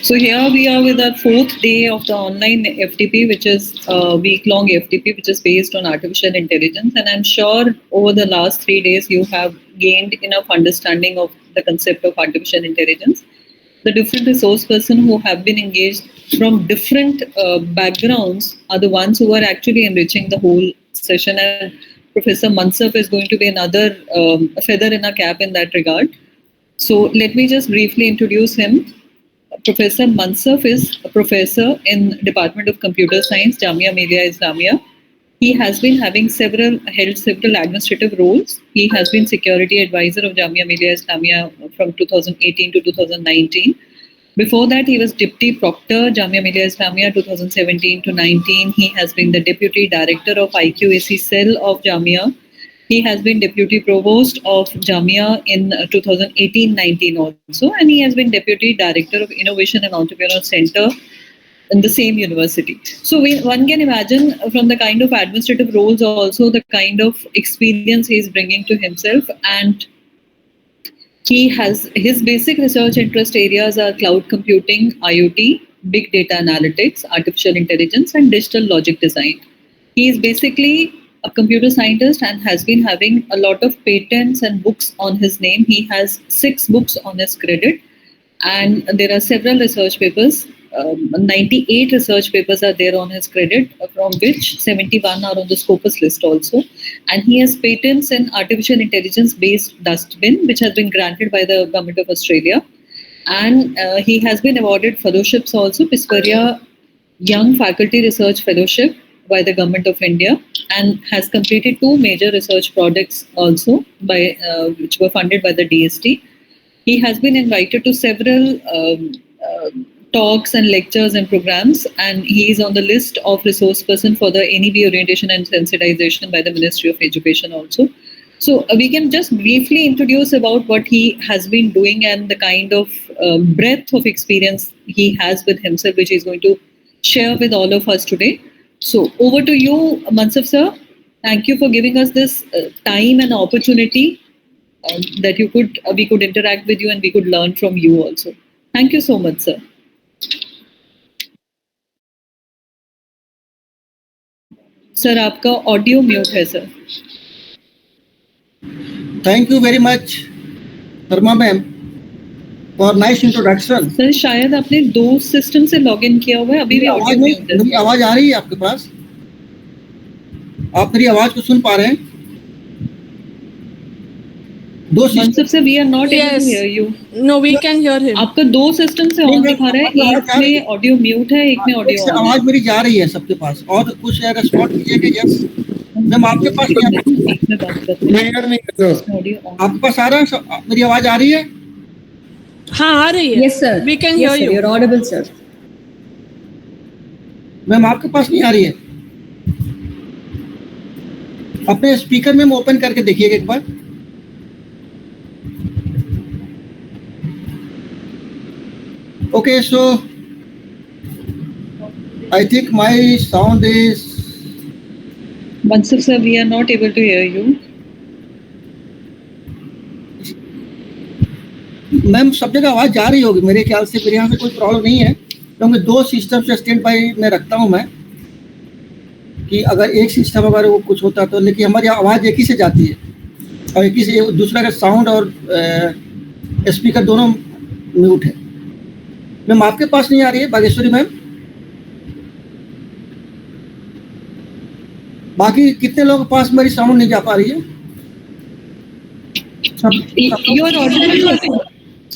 So here we are with our fourth day of the online FDP, which is a week-long FDP, which is based on artificial intelligence. And I'm sure over the last 3 days, you have gained enough understanding of the concept of artificial intelligence. The different resource persons who have been engaged from different backgrounds are the ones who are actually enriching the whole session. And Professor Mansaf is going to be another feather in a cap in that regard. So let me just briefly introduce him. Professor Mansaf is a professor in Department of Computer Science, Jamia Millia Islamia. He has been held several administrative roles. He has been security advisor of Jamia Millia Islamia from 2018 to 2019. Before that, he was deputy proctor, Jamia Millia Islamia 2017 to 19. He has been the deputy director of IQAC cell of Jamia. He has been deputy provost of Jamia in 2018-19 also, and he has been deputy director of Innovation and Entrepreneur Center in the same university. So one can imagine from the kind of administrative roles also the kind of experience he is bringing to himself, and he has his basic research interest areas are cloud computing, IoT, big data analytics, artificial intelligence, and digital logic design. He is basically a computer scientist and has been having a lot of patents and books on his name. He has 6 books on his credit, and there are several research papers. 98 research papers are there on his credit, from which 71 are on the Scopus list also. And he has patents in artificial intelligence-based dustbin, which has been granted by the Government of Australia. And he has been awarded fellowships also, Piscaria Young Faculty Research Fellowship by the Government of India, and has completed 2 major research projects also by which were funded by the DST. He has been invited to several talks and lectures and programs, and he is on the list of resource person for the NEB orientation and sensitization by the Ministry of Education also. So we can just briefly introduce about what he has been doing and the kind of breadth of experience he has with himself, which he is going to share with all of us today. So over to you, Mansaf sir. Thank you for giving us this time and opportunity that we could interact with you and we could learn from you also. Thank you so much, sir. Sir, आपका audio mute है sir. Thank you very much, Dharma ma'am, for nice introduction. Sir शायद आपने 2 system से login किया हुआ है, अभी भी आवाज नहीं, मेरी आवाज आ रही है आपके पास? आप मेरी आवाज को सुन पा रहे हैं? Mansaf sir, we are not able to hear you. No, we can hear him. आपका 2 सिस्टम से ऑन दिखा रहा है, एक में ऑडियो म्यूट है, एक में ऑडियो ऑन है. आवाज मेरी जा रही है सबके पास, और कुछ रेस्पॉन्ड कीजिएगा. यस मैम, आपके पास आपके पास आ रहा है? मेरी आवाज आ रही है? हाँ, आ रही है. Yes sir, we can hear you. You're audible sir. Ma'am आपके पास नहीं आ रही है? अपने स्पीकर में ओपन करके देखिएगा एक बार. Okay, so I think my sound is. Mansaf sir, we are not able to hear you. Ma'am सब जगह आवाज जा रही होगी मेरे ख्याल से, मेरे यहाँ से कोई प्रॉब्लम नहीं है, क्योंकि 2 सिस्टम से स्टैंड बाई में रखता हूँ मैं, कि अगर एक सिस्टम अगर वो कुछ होता तो, लेकिन हमारी आवाज़ एक ही से जाती है और एक ही से, दूसरा का साउंड और स्पीकर दोनों म्यूट है. मैम आपके पास नहीं आ रही है बागेश्वरी मैम? बाकी कितने लोगों के पास मेरी साउंड नहीं जा पा रही है? You are audible, sir.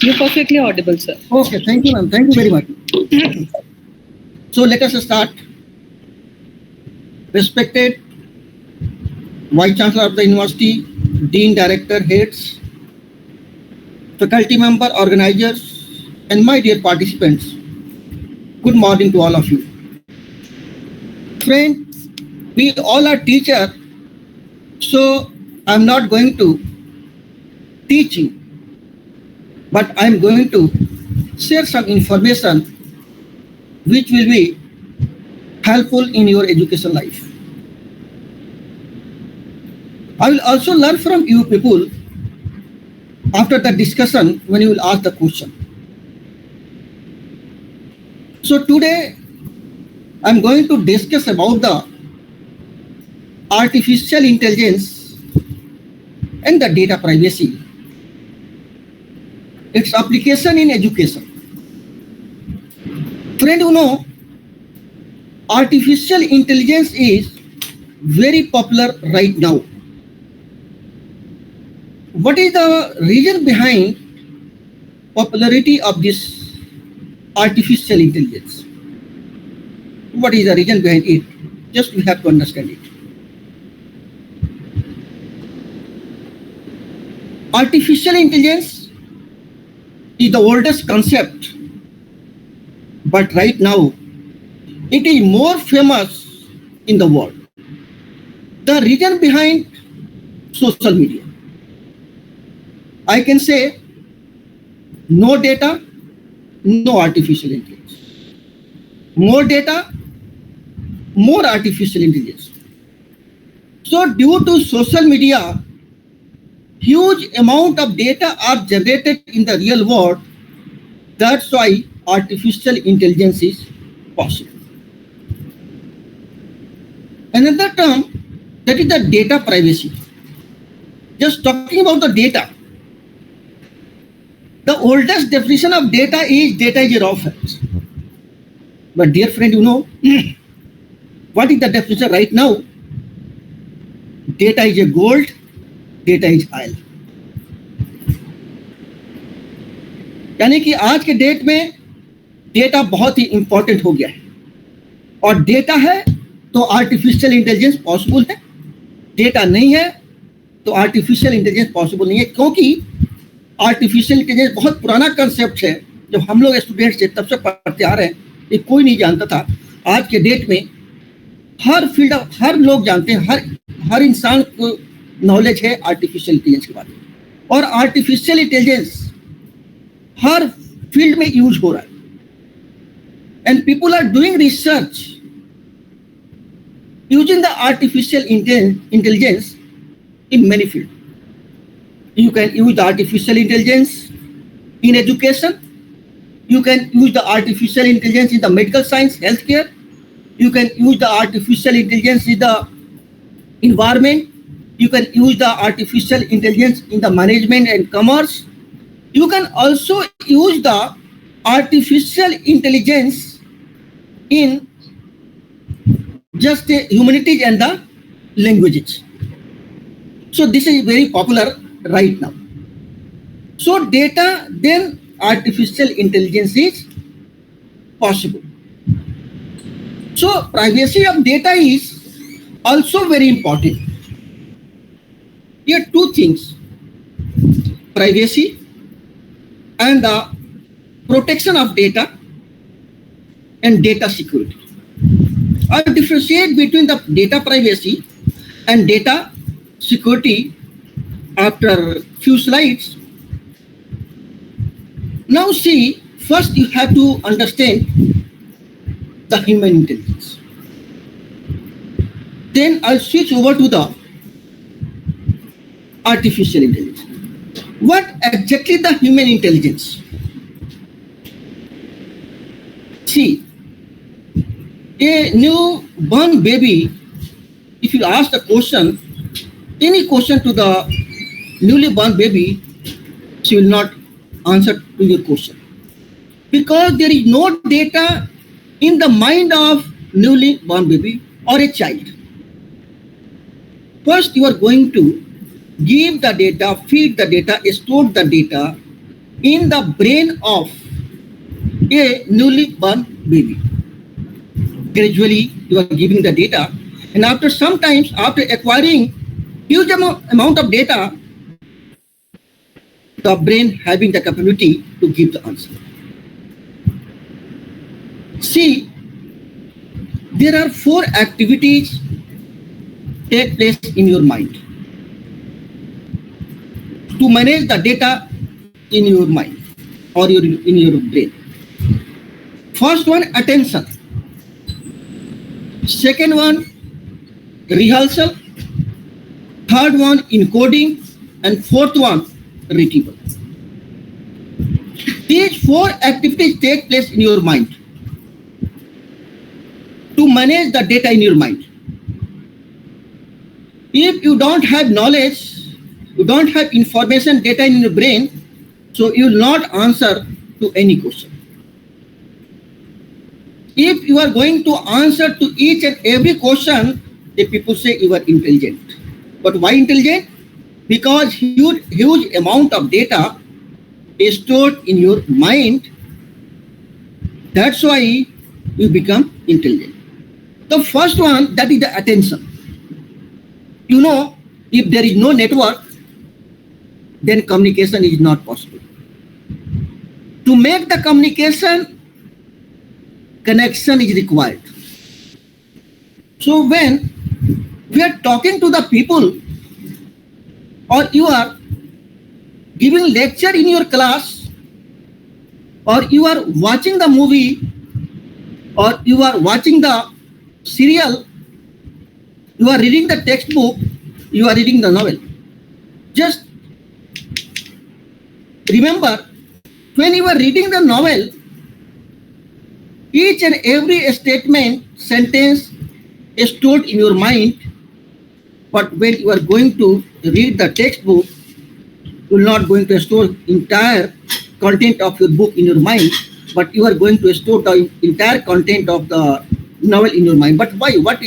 You're perfectly audible, sir. Okay, thank you, ma'am. Thank you very much. So let us start. Respected Vice Chancellor of the University, Dean, Director, Heads, faculty member, organizers, and my dear participants, good morning to all of you. Friends, we all are teachers, so I'm not going to teaching, but I'm going to share some information which will be helpful in your education life. I will also learn from you people after the discussion when you will ask the question. So today I'm going to discuss about the artificial intelligence and the data privacy, its application in education. Friend, you know, artificial intelligence is very popular right now. What is the reason behind popularity of this artificial intelligence? What is the reason behind it? Just we have to understand it. Artificial intelligence is the oldest concept, but right now it is more famous in the world. The reason behind social media, I can say no data, no artificial intelligence. More data, more artificial intelligence. So due to social media, huge amount of data are generated in the real world. That's why artificial intelligence is possible. Another term, that is the data privacy. Just talking about the data. The oldest definition of data is a raw fact. But dear friend, you know, what is the definition right now? Data is a gold, data is oil. यानी कि आज के date में data बहुत ही important हो गया है, और डेटा है तो आर्टिफिशियल इंटेलिजेंस पॉसिबल है, डेटा नहीं है तो आर्टिफिशियल इंटेलिजेंस पॉसिबल नहीं है, क्योंकि आर्टिफिशियल इंटेलिजेंस बहुत पुराना कंसेप्ट है. जब हम लोग स्टूडेंट्स थे तब से पढ़ते आ रहे हैं, ये कोई नहीं जानता था. आज के डेट में हर फील्ड, हर लोग जानते हैं, हर इंसान को नॉलेज है आर्टिफिशियल इंटेलिजेंस के बारे में, और आर्टिफिशियल इंटेलिजेंस हर फील्ड में यूज हो रहा है. And people are doing research using the artificial intelligence in many fields. You can use the artificial intelligence in education. You can use the artificial intelligence in the medical science, healthcare. You can use the artificial intelligence in the environment. You can use the artificial intelligence in the management and commerce. You can also use the artificial intelligence in just humanities and the languages. So this is very popular right now. So data, then artificial intelligence is possible. So privacy of data is also very important. Here two things: privacy and the protection of data and data security. I'll differentiate between the data privacy and data security after few slides. Now see, first you have to understand the human intelligence. Then I'll switch over to the artificial intelligence. What exactly the human intelligence? See, a newborn baby, if you ask the question, any question to the newly born baby, she will not answer to your question, because there is no data in the mind of newly born baby or a child. First, you are going to give the data, feed the data, store the data in the brain of a newly born baby. Gradually, you are giving the data, and after sometimes, after acquiring huge amount of data, the brain having the capability to give the answer. See, there are 4 activities take place in your mind to manage the data in your mind or in your brain. First one, attention. Second one, rehearsal. Third one, encoding. And fourth one, retrieval. These 4 activities take place in your mind to manage the data in your mind. If you don't have knowledge, you don't have information data in your brain, so you will not answer to any question. If you are going to answer to each and every question, the people say you are intelligent. But why intelligent? Because huge amount of data is stored in your mind. That's why you become intelligent. The first one, that is the attention. You know, if there is no network, then communication is not possible. To make the communication, connection is required. So when we are talking to the people, or you are giving lecture in your class, or you are watching the movie, or you are watching the serial, you are reading the textbook, you are reading the novel. Just remember, when you are reading the novel, each and every statement, sentence is stored in your mind. But when you are going to read the textbook, you are not going to store entire content of your book in your mind, but you are going to store the entire content of the novel in your mind. But why? What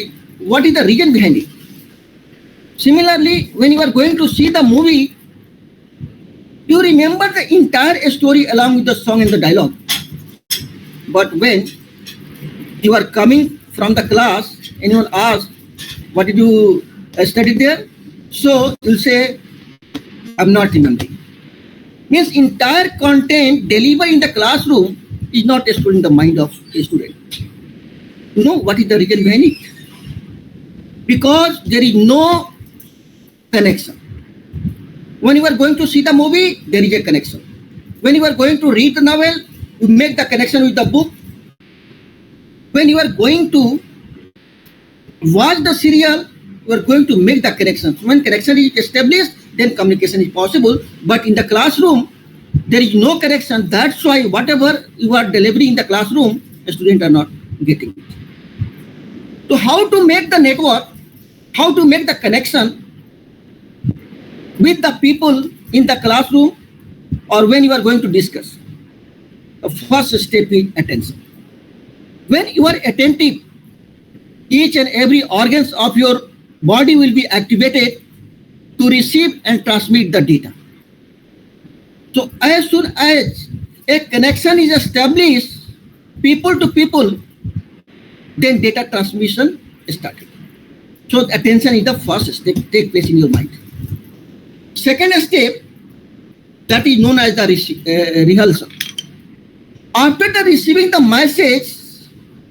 is the reason behind it? Similarly, when you are going to see the movie, you remember the entire story along with the song and the dialogue. But when you are coming from the class and you ask, what did you study there? So you'll say, I'm not remembering. Means entire content delivered in the classroom is not stored in the mind of a student. You know what is the reason behind it? Because there is no connection. When you are going to see the movie, there is a connection. When you are going to read the novel, you make the connection with the book. When you are going to watch the serial, you are going to make the connection. When connection is established, then communication is possible. But in the classroom, there is no connection. That's why whatever you are delivering in the classroom, the students are not getting it. So how to make the network, how to make the connection with the people in the classroom or when you are going to discuss? The first step is attention. When you are attentive, each and every organs of your body will be activated to receive and transmit the data. So as soon as a connection is established, people to people, then data transmission is started. So attention is the first step take place in your mind. Second step, that is known as the rehearsal. After the receiving the message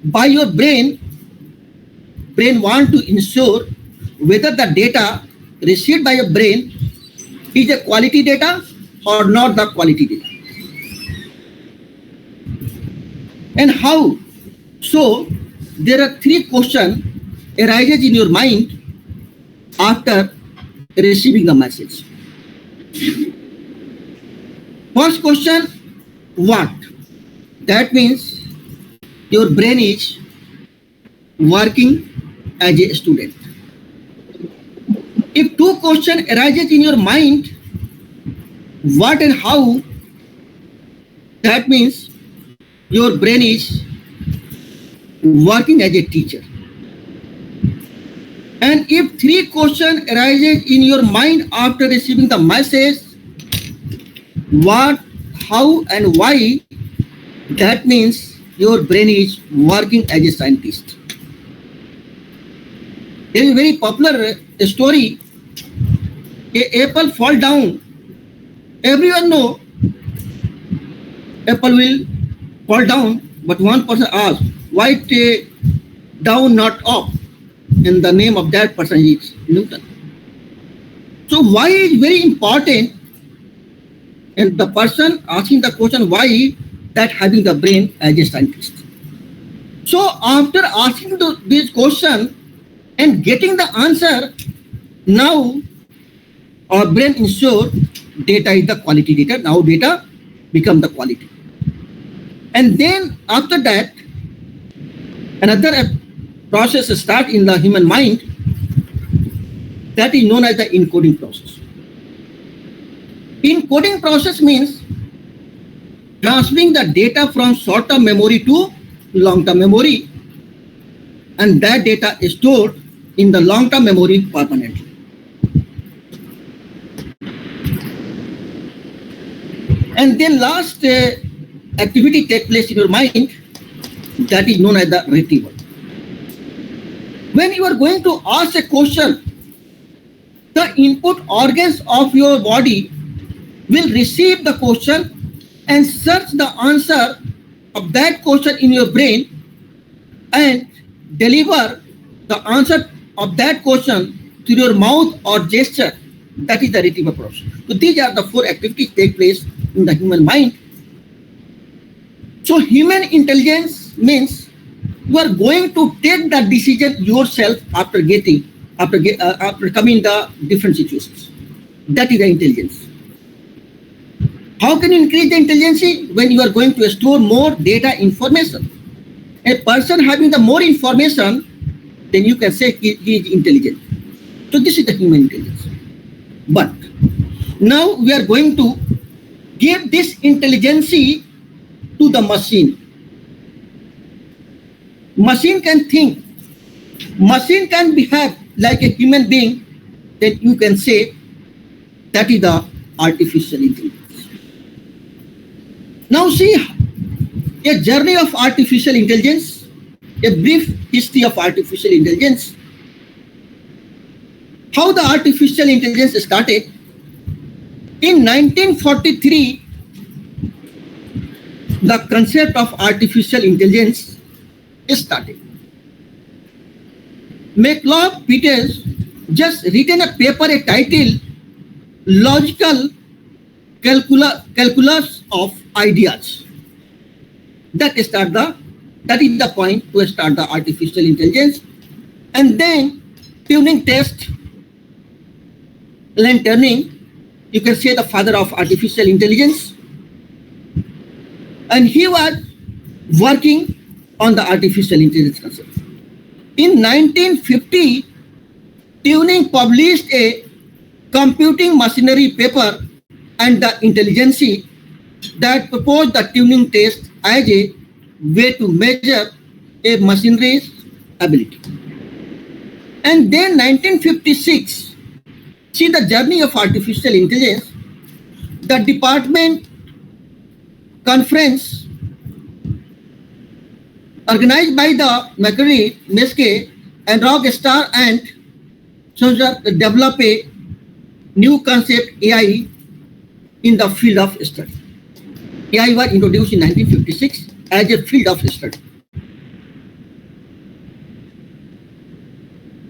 by your brain want to ensure whether the data received by your brain is a quality data or not the quality data. And how? So there are 3 questions arises in your mind after receiving the message. First question, what? That means your brain is working as a student. If 2 questions arises in your mind, what and how, that means your brain is working as a teacher. And if 3 questions arises in your mind after receiving the message, what, how and why, that means your brain is working as a scientist. There is a very popular story. An apple fall down. Everyone know apple will fall down, but one person asks, why it down not up? And the name of that person is Newton. So why is very important, and the person asking the question why, that having the brain as a scientist. So after asking this question and getting the answer, now our brain ensures data is the quality data. Now data become the quality. And then after that, another process start in the human mind that is known as the encoding process. Encoding process means transferring the data from short-term memory to long-term memory, and that data is stored in the long-term memory permanently. And then last activity takes place in your mind that is known as the retrieval. When you are going to ask a question, the input organs of your body will receive the question and search the answer of that question in your brain and deliver the answer of that question through your mouth or gesture. That is the retrieval process. So these are the 4 activities take place in the human mind. So human intelligence means you are going to take the decision yourself after coming the different situations. That is the intelligence. How can you increase the intelligence? When you are going to store more data information. A person having the more information, then you can say he is intelligent. So this is the human intelligence. But now we are going to give this intelligence to the machine. Machine can think. Machine can behave like a human being. Then you can say that is the artificial intelligence. Now see a journey of artificial intelligence, a brief history of artificial intelligence. How the artificial intelligence started. In 1943, the concept of artificial intelligence started. McLeod Peters just written a paper, a title, Logical Calculus of Ideas. That is the point to start the artificial intelligence. And then Turing test, Alan Turing, you can say the father of artificial intelligence. And he was working on the artificial intelligence concept. In 1950, Turing published a computing machinery paper and the intelligence that proposed the Turing test as a way to measure a machinery's ability. And then 1956, see the journey of artificial intelligence, the department conference organized by the Macquarie, Meske and Rockstar and develop a new concept AI in the field of study. AI was introduced in 1956 as a field of study.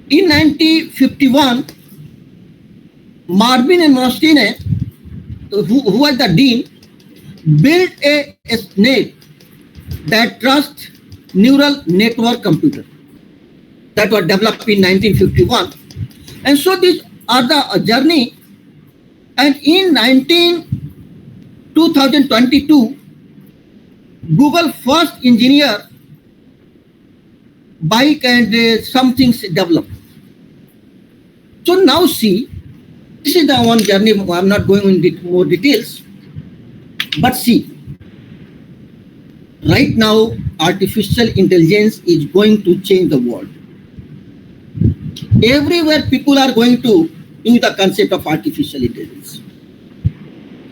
In 1951, Marvin and Mostine, who was the dean, built a snake that trusts neural network computer that was developed in 1951. And so these are the journey. And in 2022, Google first engineer bike and some things developed. So now see, this is the one journey. I'm not going into more details, but see, right now, artificial intelligence is going to change the world. Everywhere people are going to use the concept of artificial intelligence.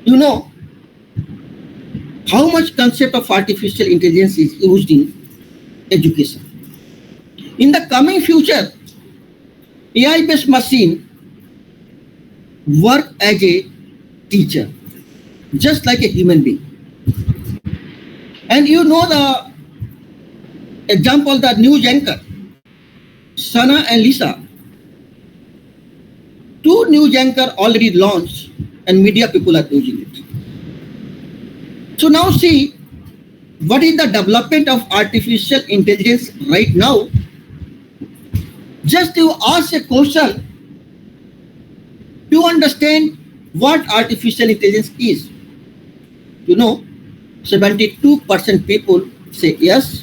You know how much concept of artificial intelligence is used in education. In the coming future, AI-based machine work as a teacher, just like a human being. And you know the example, the news anchor, Sana and Lisa. 2 news anchor already launched and media people are using it. So now see, what is the development of artificial intelligence right now? Just to ask a question, to understand what artificial intelligence is. You know, 72% people say yes,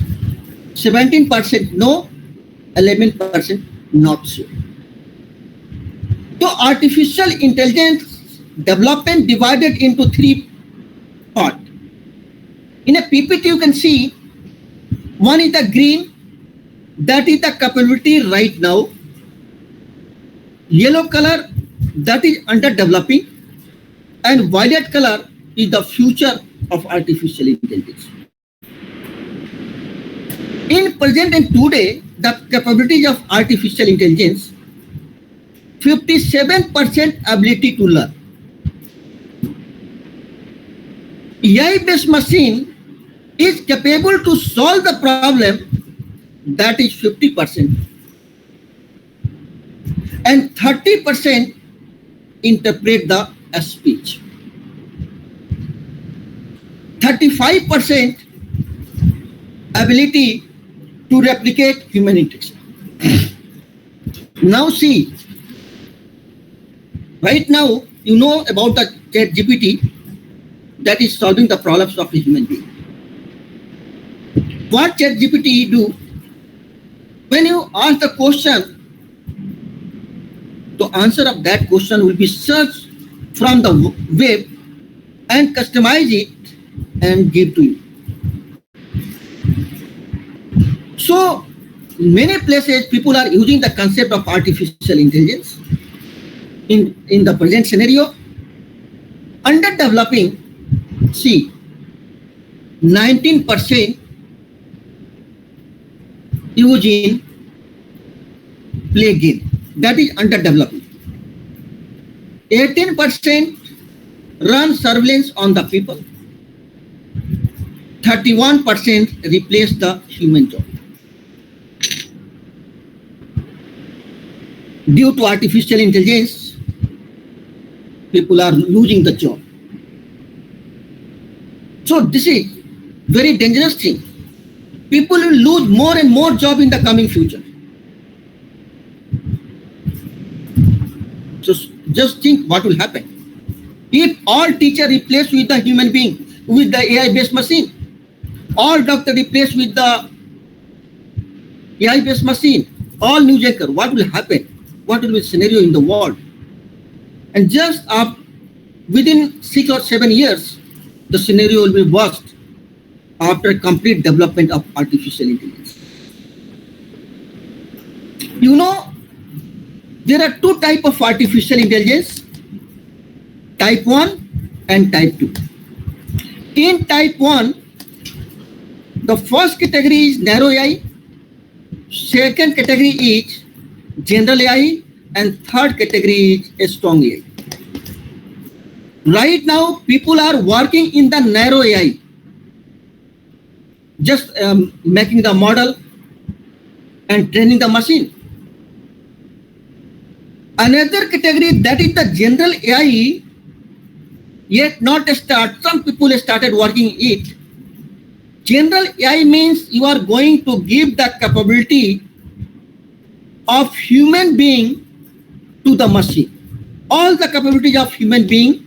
17% no, 11% not sure. So artificial intelligence development divided into three parts. In a PPT you can see one is the green, that is the capability right now. Yellow color, that is under developing, and violet color is the future of artificial intelligence. In present and today, the capabilities of artificial intelligence, 57% ability to learn. AI-based machine is capable to solve the problem, that is 50%. And 30% interpret the speech. 35% ability to replicate human interaction. Now see, right now you know about the ChatGPT that is solving the problems of a human being. What ChatGPT do? When you ask the question, the answer of that question will be searched from the web and customize it and give to you. So many places people are using the concept of artificial intelligence. In the present scenario, under developing, see, 19% use in play game, that is under developing. 18% run surveillance on the people. 31% replace the human job. Due to artificial intelligence, people are losing the job. So this is very dangerous thing. People will lose more and more job in the coming future. So just think what will happen. If all teacher replaced with the human being, with the AI-based machine, all doctor replaced with the AI-based machine, all news anchor, what will happen? What will be the scenario in the world? And just within 6 or 7 years, the scenario will be worst after complete development of artificial intelligence. You know, there are two types of artificial intelligence, type 1 and type 2. In type 1, the first category is narrow AI, second category is general AI, and third category is strong AI. Right now, people are working in the narrow AI, just making the model and training the machine. Another category, that is the general AI, yet not start. Some people started working it. General AI means you are going to give the capability of human being to the machine. All the capabilities of human being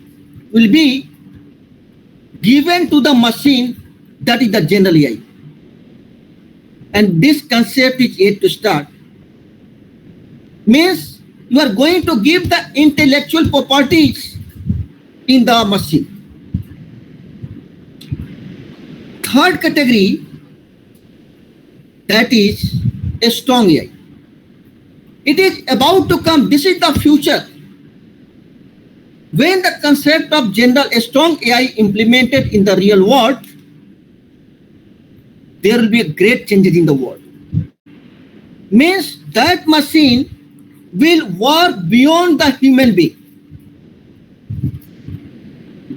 will be given to the machine, that is the general AI. And this concept is yet to start. Means you are going to give the intellectual properties in the machine. Third category, that is a strong AI. It is about to come. This is the future. When the concept of general strong AI implemented in the real world, there will be a great changes in the world. Means that machine will work beyond the human being.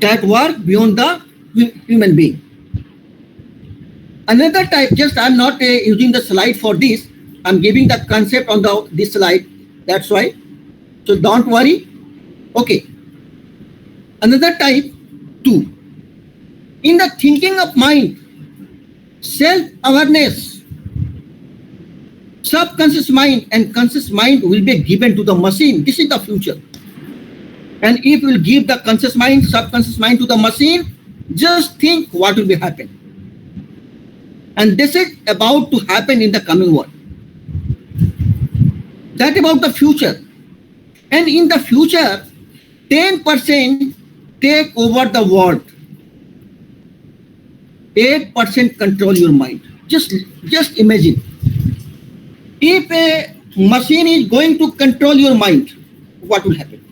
That work beyond the human being. Another type, just I'm not using the slide for this. I'm giving the concept on this slide. That's why. So don't worry. Okay. Another type 2. In the thinking of mind, self-awareness, subconscious mind and conscious mind will be given to the machine. This is the future. And if you will give the conscious mind, subconscious mind to the machine, just think what will be happen. And this is about to happen in the coming world. That about the future. And in the future, 10% take over the world. 8% control your mind. Just imagine. If a machine is going to control your mind, what will happen?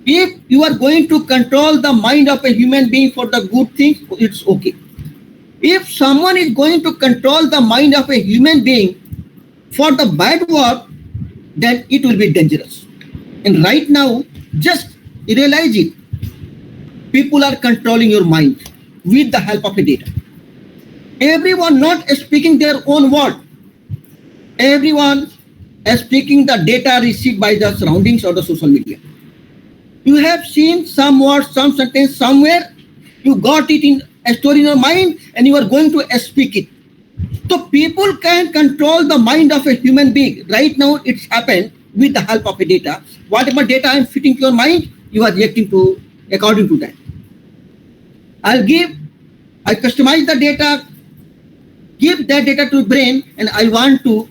If you are going to control the mind of a human being for the good things, it's okay. If someone is going to control the mind of a human being for the bad work, then it will be dangerous. And right now, just realize it. People are controlling your mind with the help of a data. Everyone not speaking their own word. Everyone is speaking the data received by the surroundings or the social media. You have seen some word, some sentence somewhere, you got it in a story in your mind and you are going to speak it. So people can control the mind of a human being. Right now it's happened with the help of a data. Whatever data I am fitting to your mind, you are reacting to according to that. I customize the data, give that data to brain, and I want to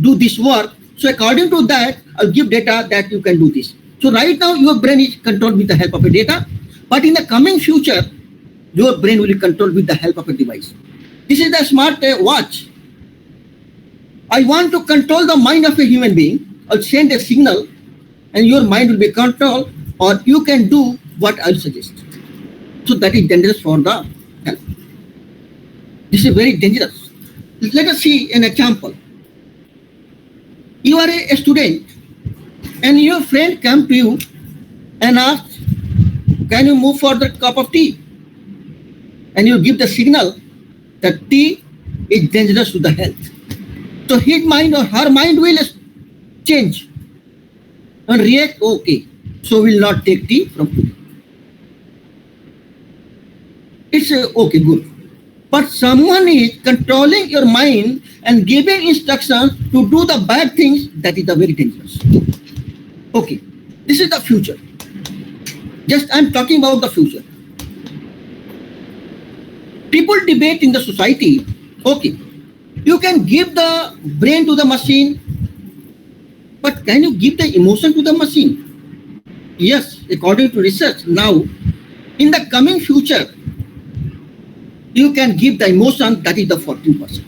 do this work. So according to that, I'll give data that you can do this. So right now your brain is controlled with the help of a data, but in the coming future, your brain will be controlled with the help of a device. This is the smart watch. I want to control the mind of a human being. I'll send a signal and your mind will be controlled, or you can do what I'll suggest. So that is dangerous for the health. This is very dangerous. Let us see an example. You are a student and your friend comes to you and asks, can you move for the cup of tea? And you give the signal that tea is dangerous to the health. So his mind or her mind will change and react, okay, so will not take tea from you. It's okay, good. But someone is controlling your mind and giving instructions to do the bad things, that is the very dangerous. Okay, this is the future. Just I'm talking about the future. People debate in the society, okay, you can give the brain to the machine, but can you give the emotion to the machine? Yes, according to research, now in the coming future, you can give the emotion, that is the 14%.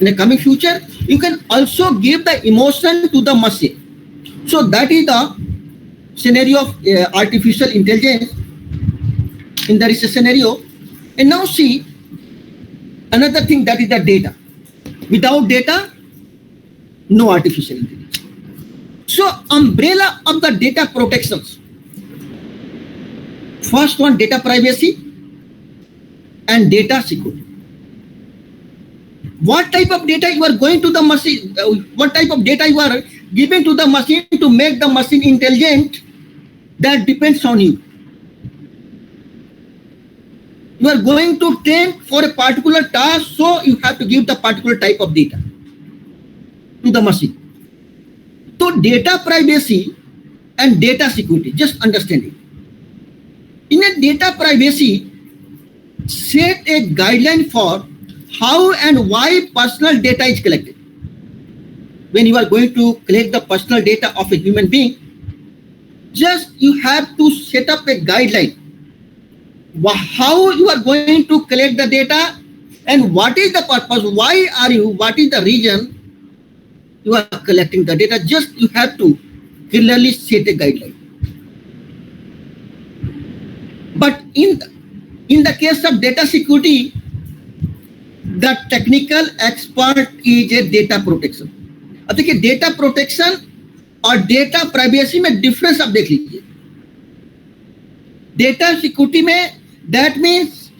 In the coming future, you can also give the emotion to the machine. So that is the scenario of artificial intelligence in the research scenario. And now see another thing, that is the data. Without data, no artificial intelligence. So umbrella of the data protections. First one, data privacy and data security. What type of data you are going to the machine, what type of data you are giving to the machine to make the machine intelligent, that depends on you. You are going to train for a particular task, so you have to give the particular type of data to the machine. So data privacy and data security, just understand it. In a data privacy, set a guideline for how and why personal data is collected. When you are going to collect the personal data of a human being, just you have to set up a guideline. How you are going to collect the data and what is the purpose, why are you, what is the reason you are collecting the data. Just you have to clearly set a guideline. But in the case of data security, the technical expert is a data protection. अब देखिए data protection और data privacy में difference आप देख लीजिए. Data security में that means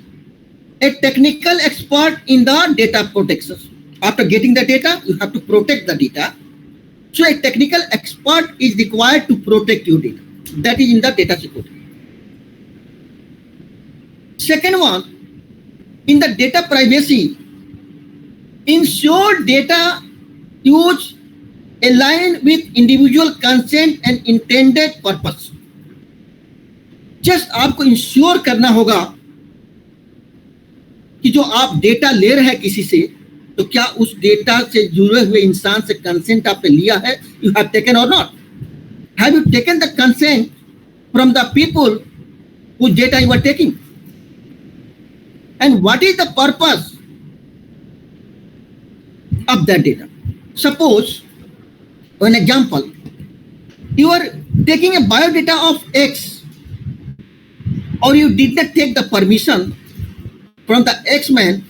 a technical expert in the data protection. After getting the data, you have to protect the data. So a technical expert is required to protect your data. That is in the data security. Second one, in the data privacy, ensure data use align with individual consent and intended purpose. Just आपको ensure करना होगा कि जो आप data ले रहे हैं किसी से, तो क्या उस डेटा से जुड़े हुए इंसान से कंसेंट आपने लिया है, यू हैव टेकन और not. Have you taken the consent from the people whose data you are taking? And what is the purpose of that data? Suppose, for an example, you are taking a biodata of X, or you did not take the permission from the X man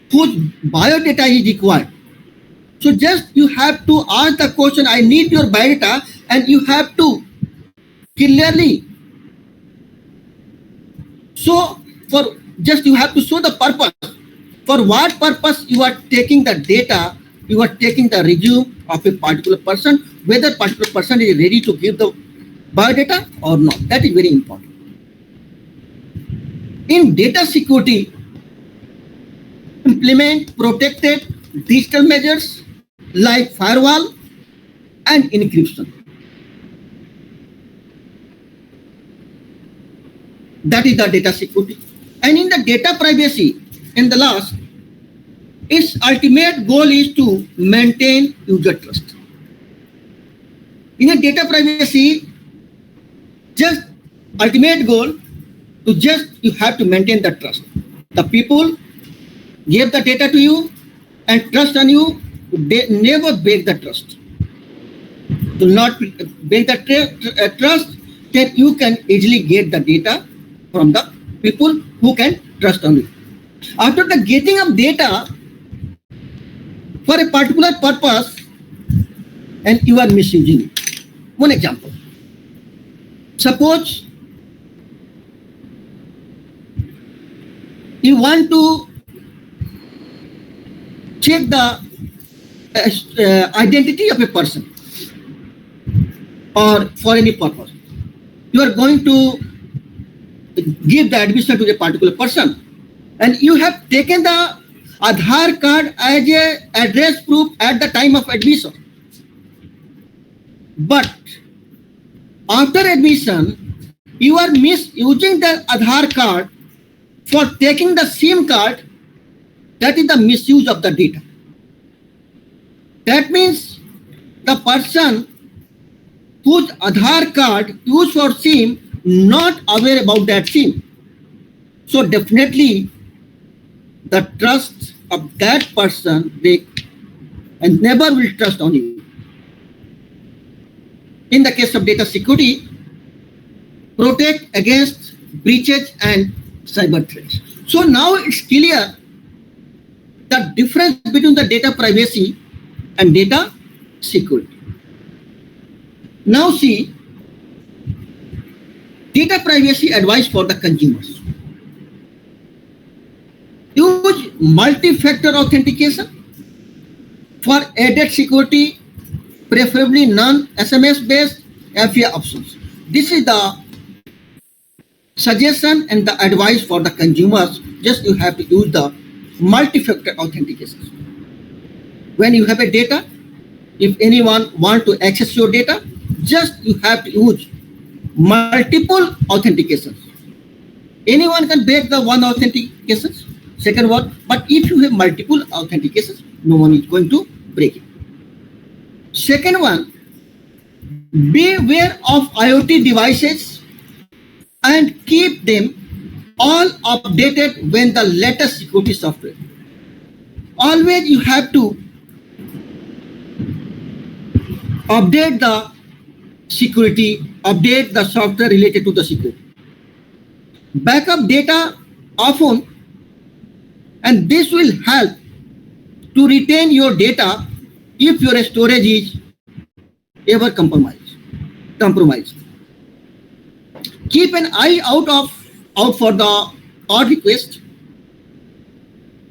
whose biodata is required. So just you have to ask the question, I need your biodata, and you have to clearly show, for just you have to show the purpose. For what purpose you are taking the data, you are taking the resume of a particular person, whether particular person is ready to give the biodata or not. That is very important. In data security, implement protected digital measures like firewall and encryption. That is the data security. And in the data privacy, in the last, its ultimate goal is to maintain user trust. In a data privacy, just ultimate goal to just you have to maintain the trust. The people gave the data to you and trust on you, they never break the trust. Do not break the trust, then you can easily get the data from the people who can trust on you. After the getting of data for a particular purpose and you are misusing it. One example. Suppose you want to check the identity of a person or for any purpose. You are going to give the admission to a particular person, and you have taken the Aadhaar card as a address proof at the time of admission. But after admission, you are misusing the Aadhaar card for taking the SIM card. That is the misuse of the data. That means the person whose Aadhaar card used for SIM not aware about that SIM. So definitely the trust of that person break and never will trust on you. In the case of data security, protect against breaches and cyber threats. So now it's clear the difference between the data privacy and data security. Now see, data privacy advice for the consumers. Use multi-factor authentication for added security, preferably non-SMS based FIA options. This is the suggestion and the advice for the consumers. Just you have to use the multi-factor authentication. When you have a data, if anyone want to access your data, just you have to use multiple authentications. Anyone can break the one authentication, second one, but if you have multiple authentications, no one is going to break it. Second one, beware of IoT devices and keep them all updated when the latest security software. Always you have to update the security, update the software related to the security. Backup data often, and this will help to retain your data if your storage is ever compromised. Keep an eye out for the odd request,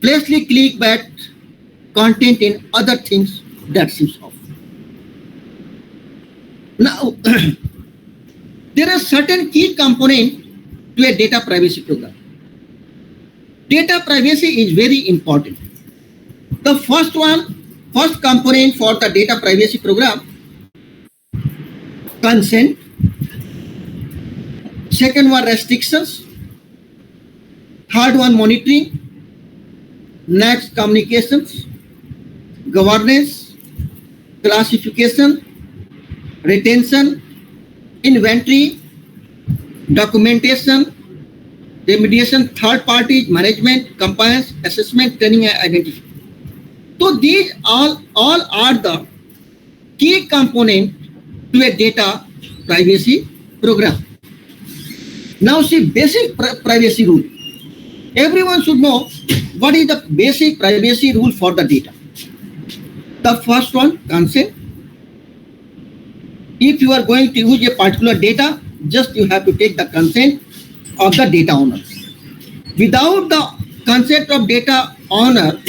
flashly clickbait content in other things that seems off. Now, there are certain key components to a data privacy program. Data privacy is very important. The first one, first component for the data privacy program, consent. Second one, restrictions. Third one, monitoring. Next, communications, governance, classification, retention, inventory, documentation, remediation, third party management, compliance, assessment, training, and identity. So these all are the key component to a data privacy program. Now see basic privacy rule. Everyone should know what is the basic privacy rule for the data. The first one, consent. If you are going to use a particular data, just you have to take the consent of the data owner. Without the consent of data owner,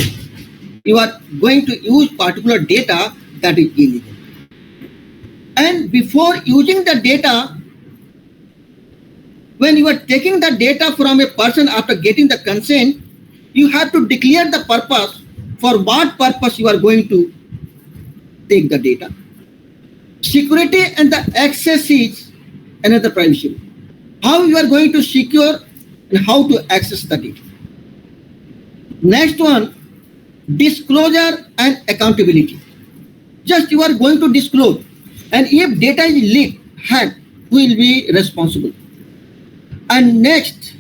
you are going to use particular data, that is illegal. And before using the data, when you are taking the data from a person after getting the consent, you have to declare the purpose, for what purpose you are going to take the data. Security and the access is another privacy. How you are going to secure and how to access the data. Next one, disclosure and accountability. Just you are going to disclose, and if data is leaked, hacked, who will be responsible? And next,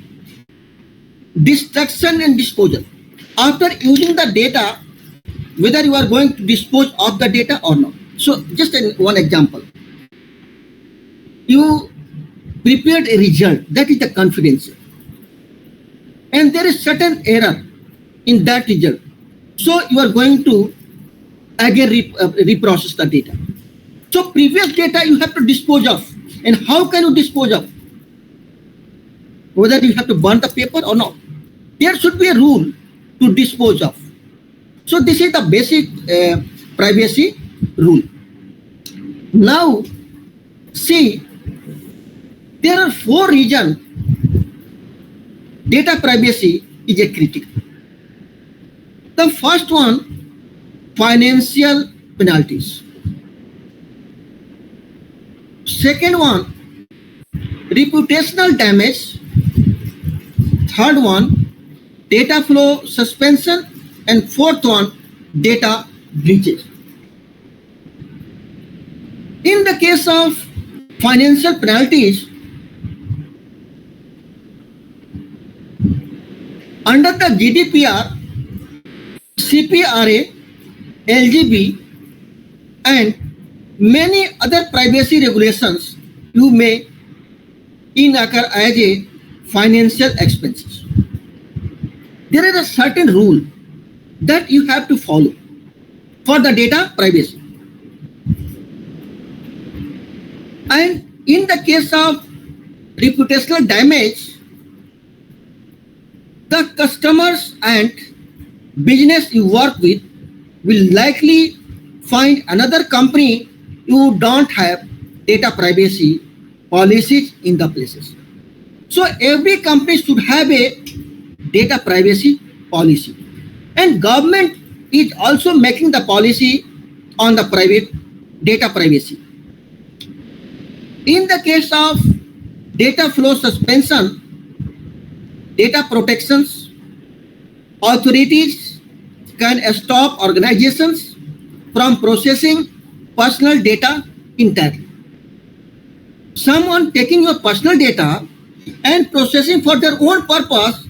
destruction and disposal. After using the data, whether you are going to dispose of the data or not. So just one example. You prepared a result, that is the confidential. And there is certain error in that result. So you are going to again reprocess the data. So previous data you have to dispose of. And how can you dispose of? Whether you have to burn the paper or not. There should be a rule to dispose of. So this is the basic privacy rule. Now, see, there are 4 reasons data privacy is a critical. The first one, financial penalties. Second one, reputational damage. Third one, data flow suspension. And fourth one, data breaches. In the case of financial penalties, under the GDPR, CPRA, LGB, and many other privacy regulations, you may incur as a financial expenses. There is a certain rule that you have to follow for the data privacy. And in the case of reputational damage, the customers and business you work with will likely find another company who don't have data privacy policies in the places. So every company should have a data privacy policy. And government is also making the policy on the private data privacy. In the case of data flow suspension, data protections, authorities can stop organizations from processing personal data entirely. Someone taking your personal data and processing for their own purpose,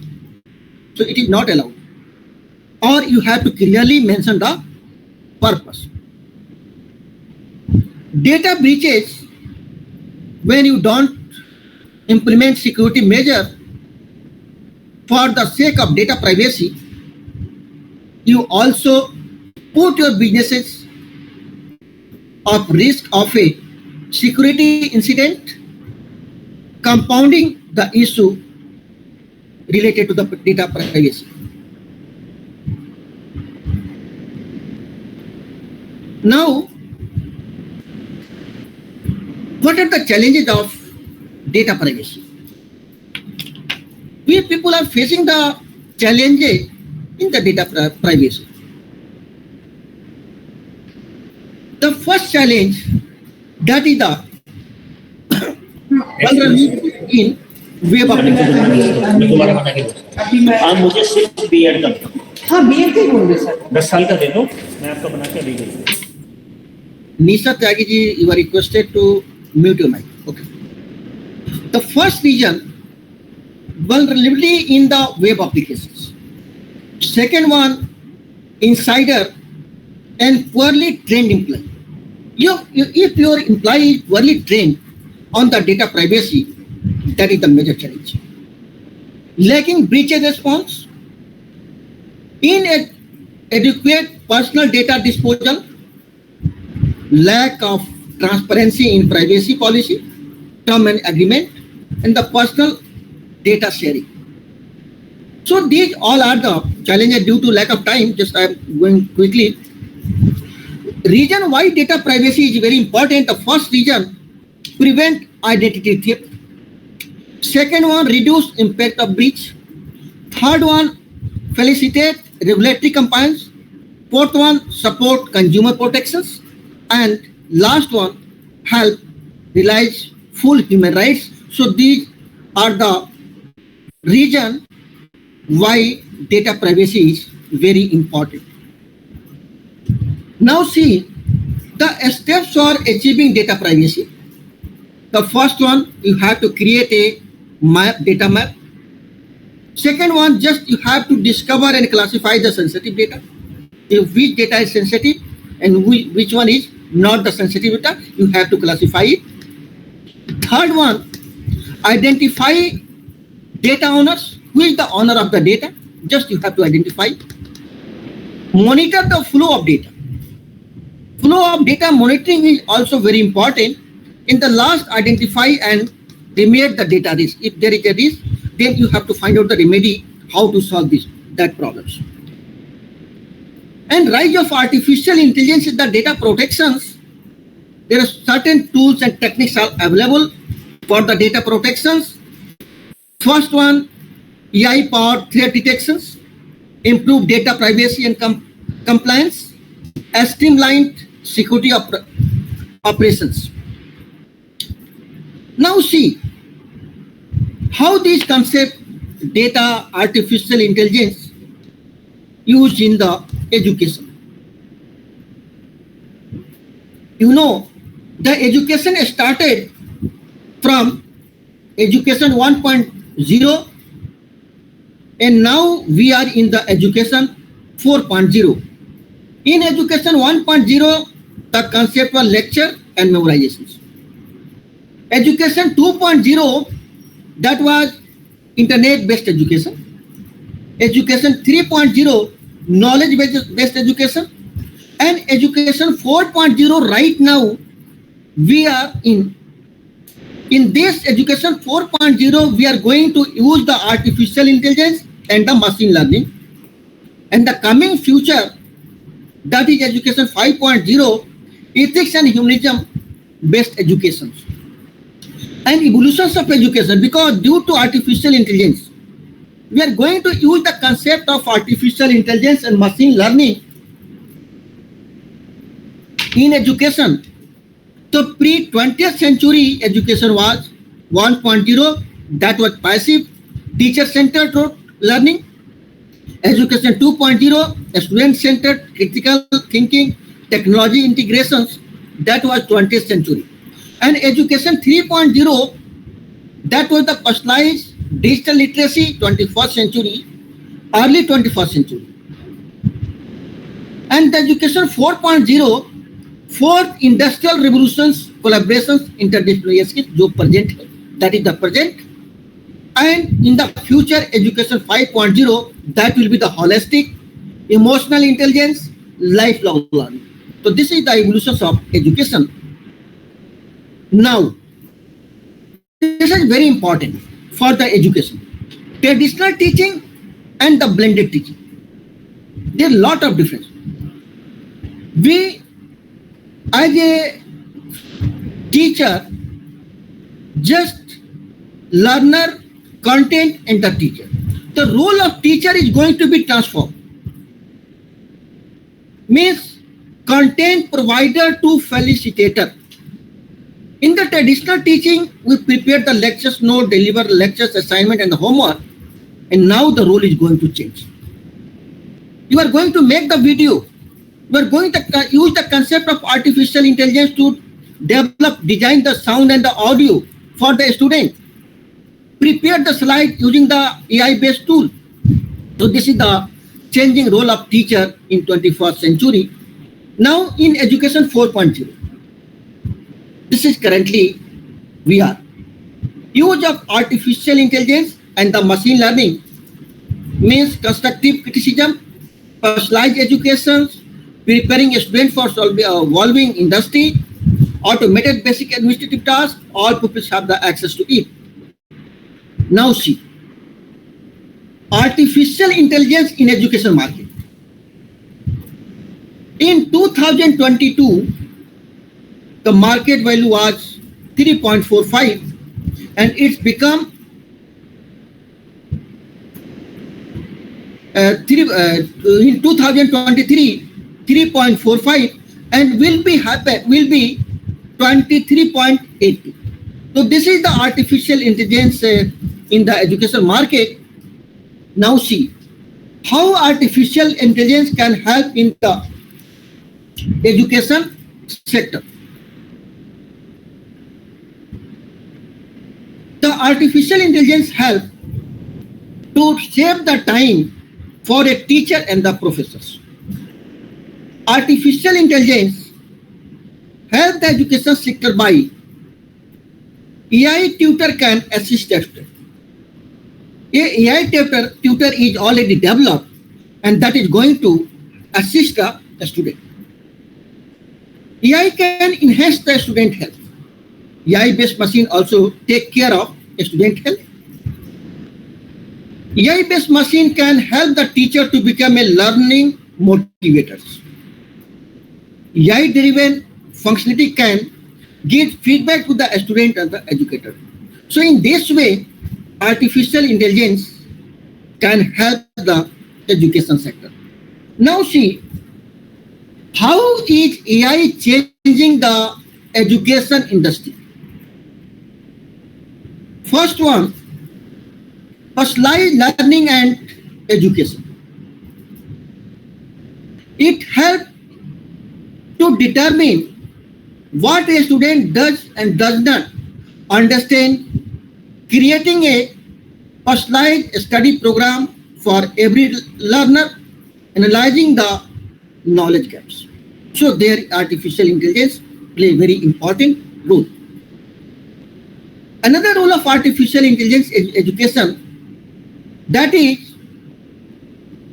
so it is not allowed. Or you have to clearly mention the purpose. Data breaches, when you don't implement security measure for the sake of data privacy, you also put your businesses at risk of a security incident, compounding the issue related to the data privacy. Now, what are the challenges of data privacy? We people are facing the challenges in the data privacy. The first challenge, that is the vulnerability in web application. आप मुझे सिर्फ BEd का हाँ BEd का ही बोल रहे sir 10 साल का दे दो मैं आपका बना के अभी दे दूँ Nisha Tyagi ji, you are requested to mute your mic. Okay. The first reason, vulnerability in the web applications. Second one, insider and poorly trained employee. If your employee is poorly trained on the data privacy, that is the major challenge. Lacking breach response, inadequate personal data disposal, lack of transparency in privacy policy, term and agreement, and the personal data sharing. So these all are the challenges due to lack of time. Just I am going quickly. Reason why data privacy is very important. The first reason, prevent identity theft. Second one, reduce impact of breach. Third one, facilitate regulatory compliance. Fourth one, support consumer protections. And last one, help realize full human rights. So these are the reason why data privacy is very important. Now see the steps for achieving data privacy. The first one, you have to create a data map. Second one, just you have to discover and classify the sensitive data. If which data is sensitive and which one is not the sensitive data, you have to classify it. Third one, identify data owners. Who is the owner of the data? Just you have to identify. Monitor the flow of data. Flow of data monitoring is also very important. In the last, identify and remediate the data risk. If there is a risk, then you have to find out the remedy, how to solve that problems. And rise of artificial intelligence in the data protections. There are certain tools and techniques are available for the data protections. First one, AI-powered threat detections, improve data privacy and compliance, streamlined security operations. Now see how these concepts, data, artificial intelligence, used in the education. You know, the education started from education 1.0 and now we are in the education 4.0. In education 1.0, the concept was lecture and memorizations. Education 2.0, that was internet-based education. Education 3.0, knowledge-based education. And education 4.0 right now, we are in this education 4.0, we are going to use the artificial intelligence and the machine learning. And the coming future, that is education 5.0, ethics and humanism-based education. And evolutions of education, because due to artificial intelligence, we are going to use the concept of artificial intelligence and machine learning in education. So pre-20th century education was 1.0, that was passive, teacher-centered learning. Education 2.0, student-centered, critical thinking, technology integrations, that was 20th century. And education 3.0, that was the personalized digital literacy, 21st century, early 21st century. And the education 4.0, fourth industrial revolutions, collaborations, interdisciplinary skills, जो present है, that is the present. And in the future, education 5.0, that will be the holistic, emotional intelligence, lifelong learning. So this is the evolution of education. Now, this is very important for the education. Traditional teaching and the blended teaching. There are a lot of difference. We, as a teacher, just learner, content, and the teacher. The role of teacher is going to be transformed. Means content provider to facilitator. In the traditional teaching, we prepare the lectures note, deliver lectures, assignment, and the homework. And now the role is going to change. You are going to make the video. You are going to use the concept of artificial intelligence to develop, design the sound and the audio for the student. Prepare the slide using the AI-based tool. So this is the changing role of teacher in 21st century. Now in education 4.0. This is currently we are. Use of artificial intelligence and the machine learning means constructive criticism, personalized education, preparing a student for evolving industry, automated basic administrative tasks, all pupils have the access to it. Now see, artificial intelligence in education market. In 2022, the market value was 3.45 and it's become in 2023 3.45 and will be 23.80. So this is the artificial intelligence in the education market. Now see how artificial intelligence can help in the education sector. The artificial intelligence help to save the time for a teacher and the professors. Artificial intelligence help the education sector by AI tutor can assist the student. AI tutor is already developed and that is going to assist the student. AI can enhance the student health. AI-based machine also take care of student health. AI-based machine can help the teacher to become a learning motivator. AI-driven functionality can give feedback to the student and the educator. So in this way, artificial intelligence can help the education sector. Now see, how is AI changing the education industry? First one, personalized learning and education. It helps to determine what a student does and does not understand, creating a personalized study program for every learner, analyzing the knowledge gaps. So there artificial intelligence play a very important role. Another role of artificial intelligence in education, that is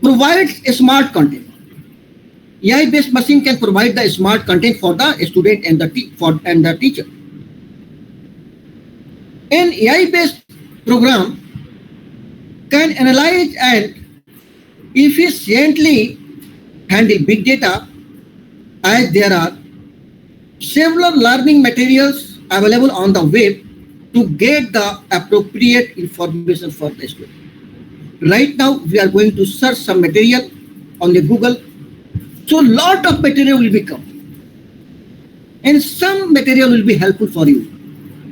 provides a smart content. AI-based machine can provide the smart content for the student and the teacher. An AI-based program can analyze and efficiently handle big data, as there are several learning materials available on the web to get the appropriate information for the student. Right now, we are going to search some material on the Google. So lot of material will become. And some material will be helpful for you.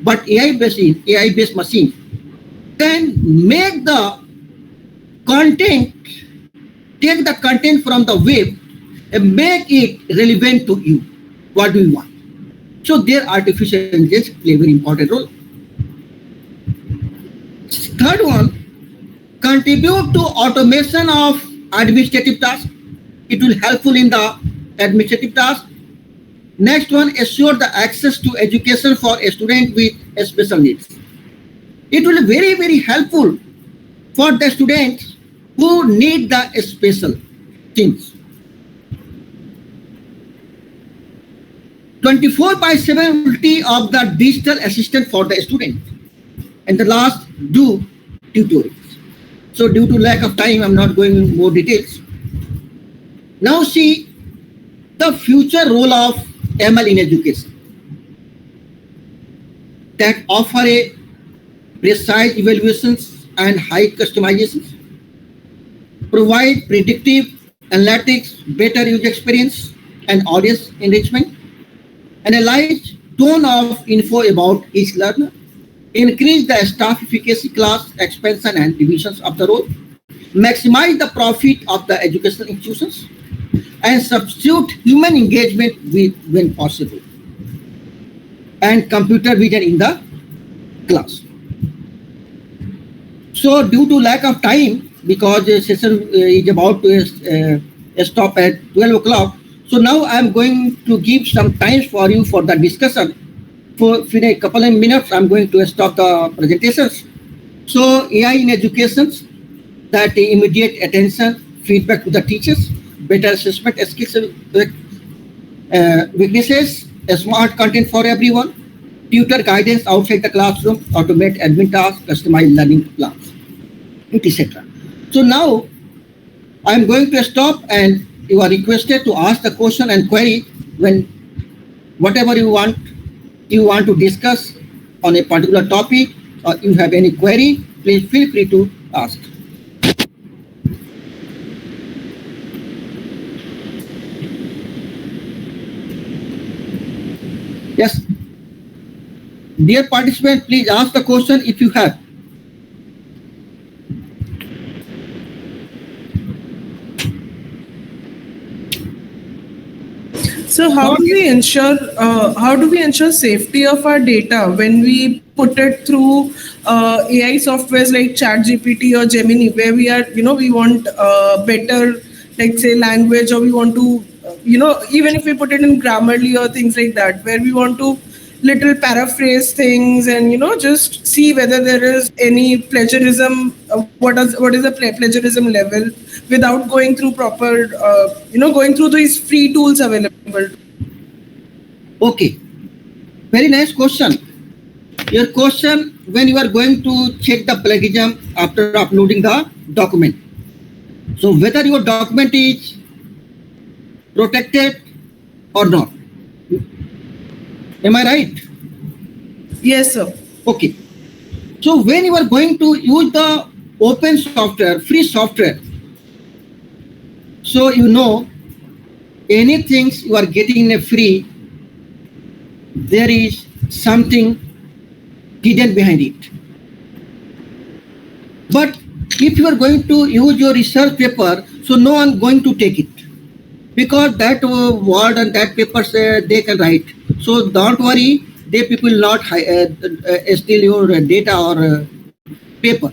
But AI-based machine can make the content, take the content from the web and make it relevant to you. What do you want? So there artificial intelligence play a very important role. Third one, contribute to automation of administrative tasks. It will helpful in the administrative task. Next one, assure the access to education for a student with special needs. It will be very, very helpful for the students who need the special things. 24/7 of the digital assistant for the student. And the last, do tutorials. So due to lack of time, I'm not going into more details. Now see the future role of ML in education that offer a precise evaluations and high customizations, provide predictive analytics, better user experience, and audience engagement, analyze tone of info about each learner, increase the staff efficacy, class expansion and divisions of the role, maximize the profit of the educational institutions, and substitute human engagement with when possible, and computer vision in the class. So due to lack of time, because the session is about to stop at 12 o'clock, so now I am going to give some times for you for the discussion. For a couple of minutes, I'm going to stop the presentations. So AI in education, that immediate attention, feedback to the teachers, better assessment skills, weaknesses, smart content for everyone, tutor guidance outside the classroom, automate admin tasks, customize learning plans, etc. So now I'm going to stop, and you are requested to ask the question and query when whatever you want to discuss on a particular topic, or you have any query, please feel free to ask. Yes. Dear participant, please ask the question if you have. So how do we ensure safety of our data when we put it through AI softwares like ChatGPT or Gemini, where we want better, like say language, or we want to even if we put it in Grammarly or things like that, where we want to little paraphrase things and just see whether there is any plagiarism, what is the plagiarism level, without going through proper going through these free tools available. Okay, very nice question. Your question, when you are going to check the plagiarism after uploading the document, so whether your document is protected or not. Am I right? Yes, sir. Okay. So when you are going to use the open software, free software, so anything you are getting in a free, there is something hidden behind it. But if you are going to use your research paper, so no one going to take it, because that word and that paper they can write. So don't worry, they people will not steal your data or paper.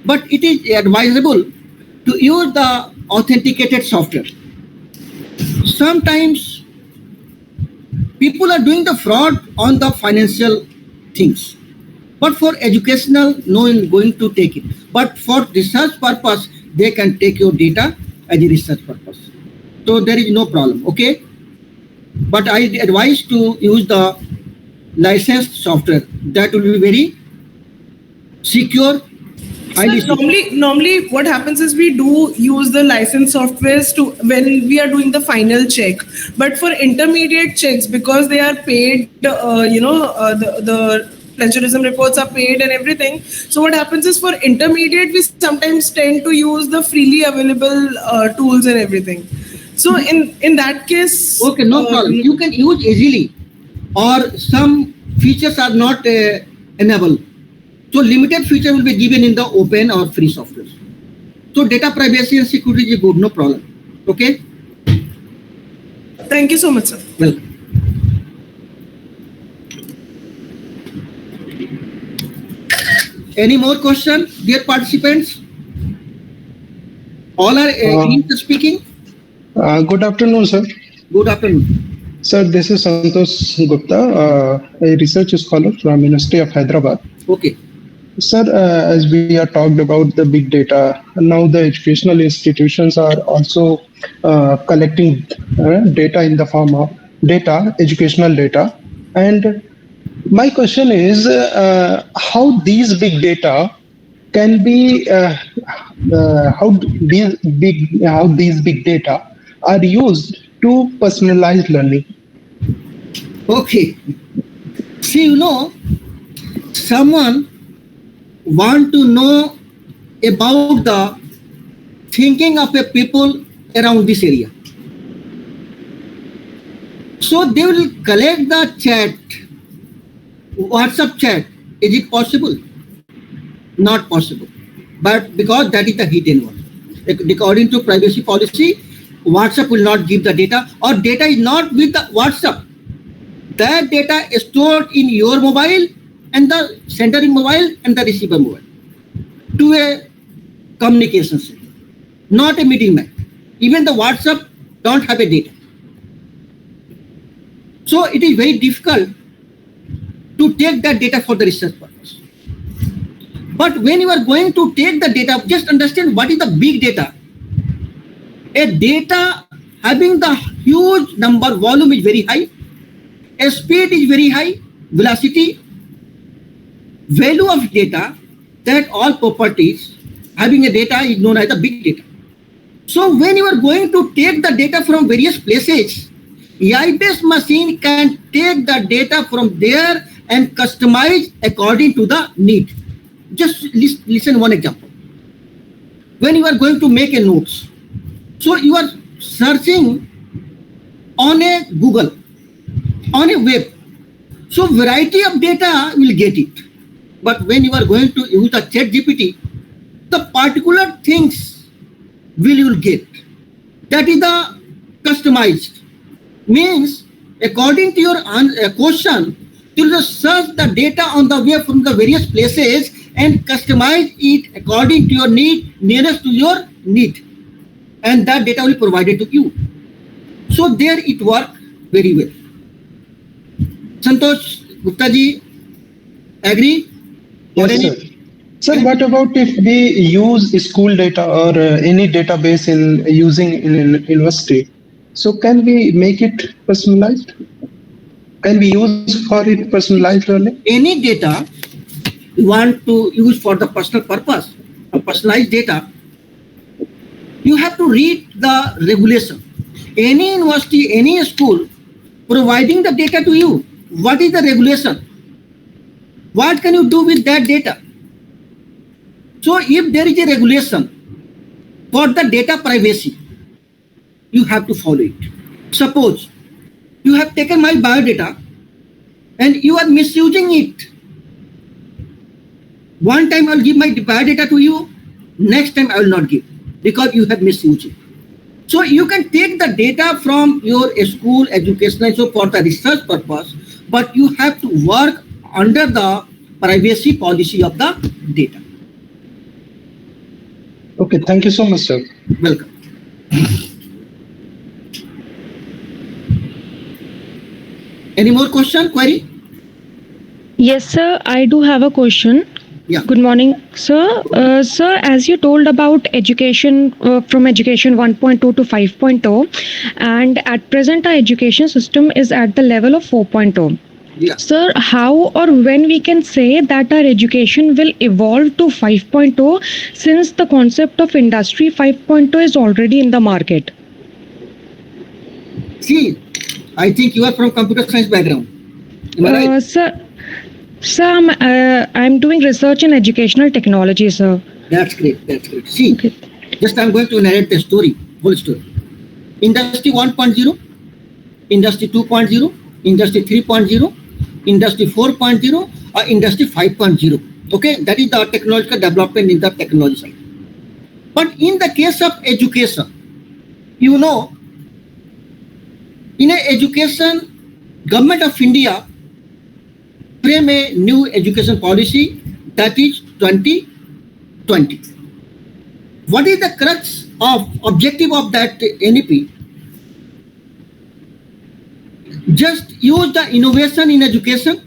But it is advisable to use the authenticated software. Sometimes people are doing the fraud on the financial things, but for educational, no one is going to take it. But for research purpose, they can take your data as a research purpose. So there is no problem, okay? But I advise to use the licensed software. That will be very secure. So normally what happens is we do use the licensed softwares to when we are doing the final check, but for intermediate checks, because they are paid, the plagiarism reports are paid and everything. So what happens is for intermediate, we sometimes tend to use the freely available tools and everything. So in that case, okay, no problem. You can use easily, or some features are not enabled. So limited feature will be given in the open or free software. So data privacy and security is good, no problem. Okay. Thank you so much, sir. Welcome. Any more questions, dear participants? All are speaking. Good afternoon, sir. Good afternoon. Sir, this is Santosh Gupta, a research scholar from University of Hyderabad. Okay. Sir, as we are talked about the big data, now the educational institutions are also collecting data in the form of educational data. And my question is how these big data can be, how these big data are used to personalize learning. Okay. See, someone want to know about the thinking of a people around this area. So they will collect the chat, WhatsApp chat. Is it possible? Not possible. But because that is the hidden one. According to privacy policy, WhatsApp will not give the data, or data is not with the WhatsApp. That data is stored in your mobile and the sending mobile and the receiver mobile to a communication system, not a middleman. Even the WhatsApp don't have a data. So it is very difficult to take that data for the research purpose. But when you are going to take the data, just understand what is the big data. A data having the huge number, volume is very high, a speed is very high, velocity, value of data, that all properties having a data is known as the big data. So when you are going to take the data from various places, AI-based machine can take the data from there and customize according to the need. Just listen one example. When you are going to make a notes, so you are searching on a Google, on a web. So variety of data will get it. But when you are going to use the chat GPT, the particular things you will get. That is the customized. Means according to your question, you will search the data on the web from the various places and customize it according to your need, nearest to your need. And that data will be provided to you. So there it works very well. Santosh Gupta ji, agree? Yes, sir. Sir, what about if we use school data or any database in using in university? So can we make it personalized? Can we use for it personalized learning? Any data you want to use for the personal purpose, a personalized data, you have to read the regulation. Any university, any school providing the data to you, what is the regulation? What can you do with that data? So if there is a regulation for the data privacy, you have to follow it. Suppose you have taken my biodata and you are misusing it. One time I will give my biodata to you, next time I will not give because you have misused it. So you can take the data from your school, educational, so for the research purpose, but you have to work under the privacy policy of the data. Okay, thank you so much, sir. Welcome. Any more question, query? Yes, sir. I do have a question. Yeah. Good morning, sir. Sir, as you told about education from education 1.2 to 5.0, and at present our education system is at the level of 4.0. Yeah. Sir, how or when we can say that our education will evolve to 5.0 since the concept of industry 5.0 is already in the market? See, I think you are from computer science background. Am I right? Sir, I'm doing research in educational technology, sir. That's great. That's great. See, Okay. just I'm going to narrate the story, whole story. Industry 1.0, Industry 2.0, Industry 3.0, Industry 4.0, or Industry 5.0. Okay, that is the technological development in the technology side. But in the case of education, you know, in education, Government of India frame a new education policy, that is 2020. What is the crux of objective of that NEP? Just use the innovation in education,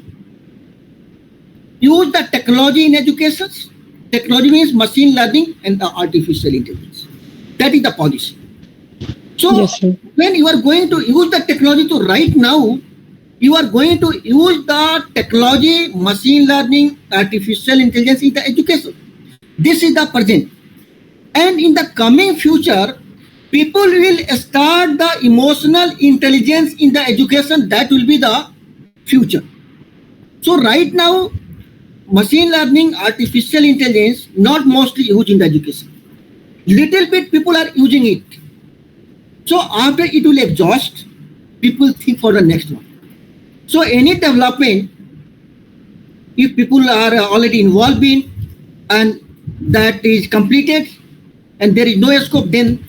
use the technology in education. Technology means machine learning and the artificial intelligence. That is the policy. So Yes, sir. when you are going to use the technology, to right now, you are going to use the technology, machine learning, artificial intelligence in the education. This is the present. And in the coming future, people will start the emotional intelligence in the education. That will be the future. So right now, machine learning, artificial intelligence, not mostly used in the education. Little bit people are using it. So after it will exhaust, people think for the next one. So any development, if people are already involved in and that is completed and there is no scope, then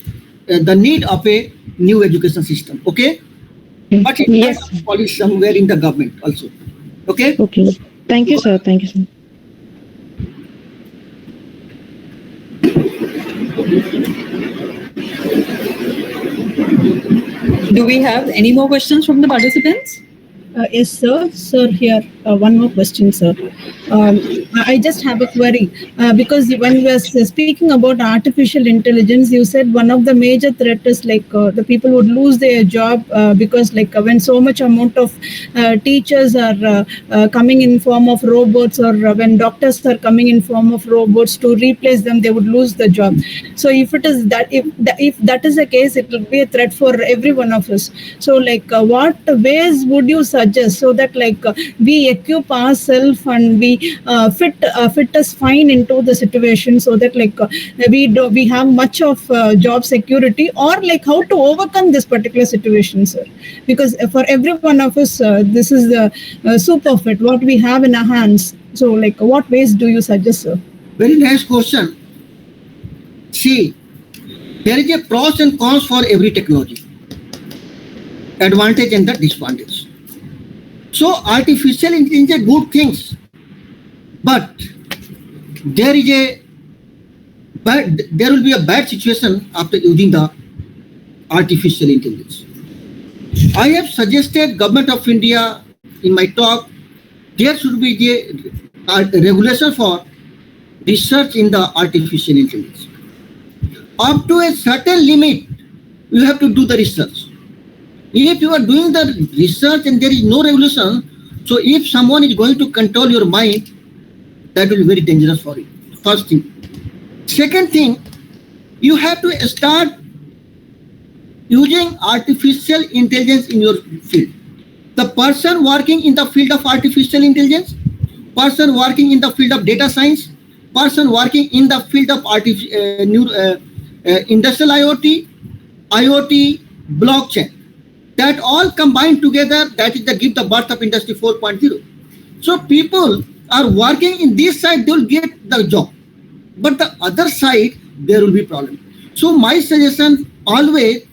the need of a new education system. Okay, but it Yes. has policy somewhere in the government also. Okay. Okay. Thank you, sir. Thank you, sir. Do we have any more questions from the participants? Yes, sir. Sir, here, one more question, sir. I just have a query because when you were speaking about artificial intelligence, you said one of the major threat is like the people would lose their job because like when so much amount of teachers are coming in form of robots, or when doctors are coming in form of robots to replace them, they would lose the job. So if it is that, if that is the case, it will be a threat for every one of us. So like what ways would you suggest so that like we equip ourselves and we fit us fine into the situation, so that like we have much of job security, or like how to overcome this particular situation, sir? Because for every one of us, this is the super fit what we have in our hands. So like what ways do you suggest, sir? Very nice question. See, there is a pros and cons for every technology, advantage and the disadvantage. So artificial intelligence are good things, but there will be a bad situation after using the artificial intelligence. I have suggested Government of India in my talk, there should be a regulation for research in the artificial intelligence. Up to a certain limit, you have to do the research. If you are doing the research and there is no regulation, so if someone is going to control your mind, that will be very dangerous for you. First thing. Second thing, you have to start using artificial intelligence in your field. The person working in the field of artificial intelligence, person working in the field of data science, person working in the field of industrial IoT, IoT, blockchain, that all combined together, that is the give the birth of Industry 4.0. So people are working in this side, they will get the job. But the other side, there will be problem. So my suggestion always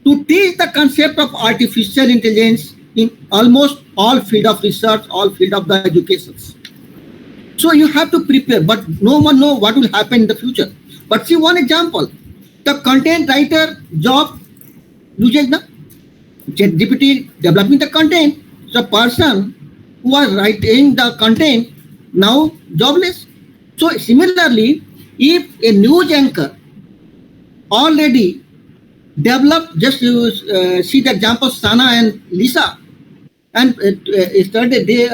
to teach the concept of artificial intelligence in almost all field of research, all field of the education. So you have to prepare, but no one knows what will happen in the future. But see one example, the content writer job uses the GPT developing the content. The person who was writing the content now jobless. So similarly, if a news anchor already developed, just you see the example Sana and Lisa, and yesterday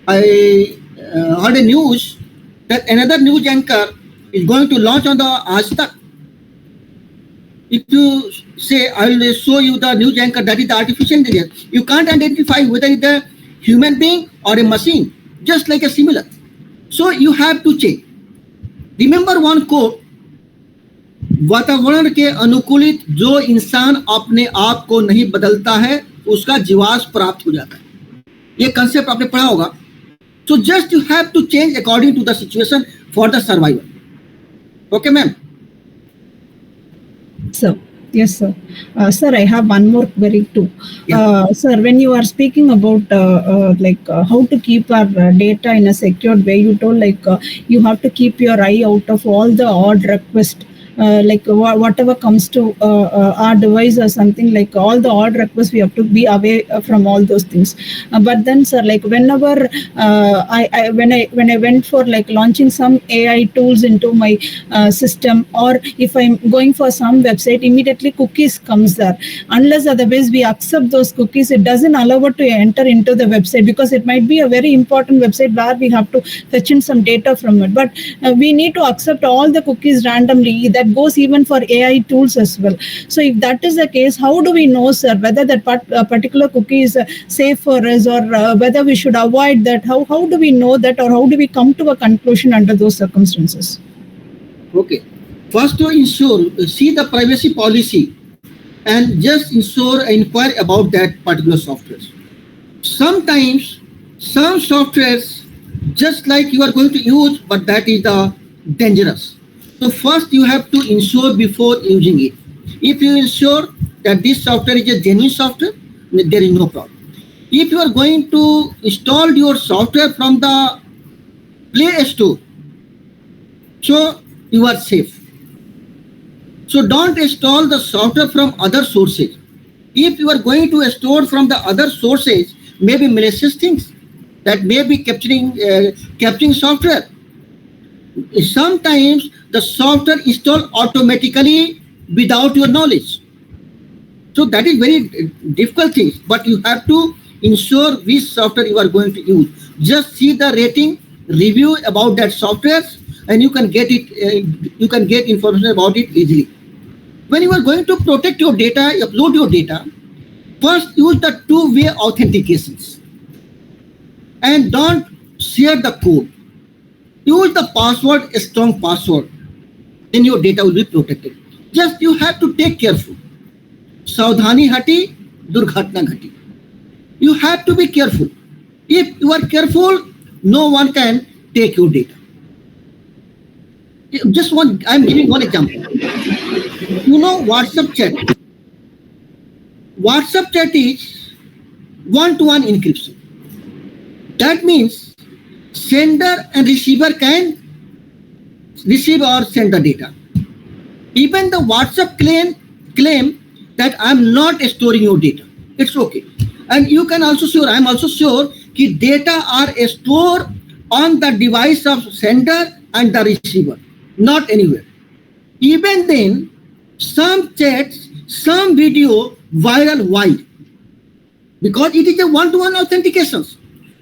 I heard a news that another news anchor is going to launch on the Aaj Tak. If you say, I will show you the news anchor, that is the artificial intelligence, you can't identify whether it's a human being or a machine, just like a similar. So you have to change. Remember one quote, वातावरण के अनुकूलित जो इंसान अपने आप को नहीं बदलता है उसका जीवाश प्राप्त हो जाता है. ये कंसेप्ट आपने पढ़ा होगा. So just you have to change according to the situation for the survival. Okay, ma'am. Sir, yes, sir. Sir, I have one more query too. Yeah. Sir, when you are speaking about how to keep our data in a secured way, you told like you have to keep your eye out of all the odd requests. Whatever comes to our device or something, like all the odd requests, we have to be away from all those things. But then, sir, like whenever when I went for like launching some AI tools into my system, or if I'm going for some website, immediately cookies comes there. Unless otherwise we accept those cookies, it doesn't allow us to enter into the website, because it might be a very important website where we have to fetch in some data from it. But we need to accept all the cookies randomly. That goes even for AI tools as well. So if that is the case, how do we know, sir, whether that particular cookie is safe for us, or whether we should avoid that? How do we know that, or how do we come to a conclusion under those circumstances? Okay. First to ensure, see the privacy policy and just inquire about that particular software. Sometimes some softwares just like you are going to use, but that is dangerous. So first you have to ensure before using it. If you ensure that this software is a genuine software, there is no problem. If you are going to install your software from the Play Store, so you are safe. So don't install the software from other sources. If you are going to install from the other sources, maybe malicious things that may be capturing software. Sometimes the software installed automatically without your knowledge. So that is very difficult thing, but you have to ensure which software you are going to use. Just see the rating, review about that software, and you can get it. You can get information about it easily. When you are going to protect your data, upload your data, first use the two-way authentications, and don't share the code. Use the password, a strong password. Then your data will be protected. Just you have to take careful. Saudhani hati, durghatna ghati. You have to be careful. If you are careful, no one can take your data. I'm giving one example. You know WhatsApp chat. WhatsApp chat is one-to-one encryption. That means sender and receiver can receive or send the data. Even the WhatsApp claim that I'm not storing your data. It's okay. And you can also sure, I'm also sure that data are stored on the device of sender and the receiver, not anywhere. Even then, some chats, some video viral. Why? Because it is a one-to-one authentication.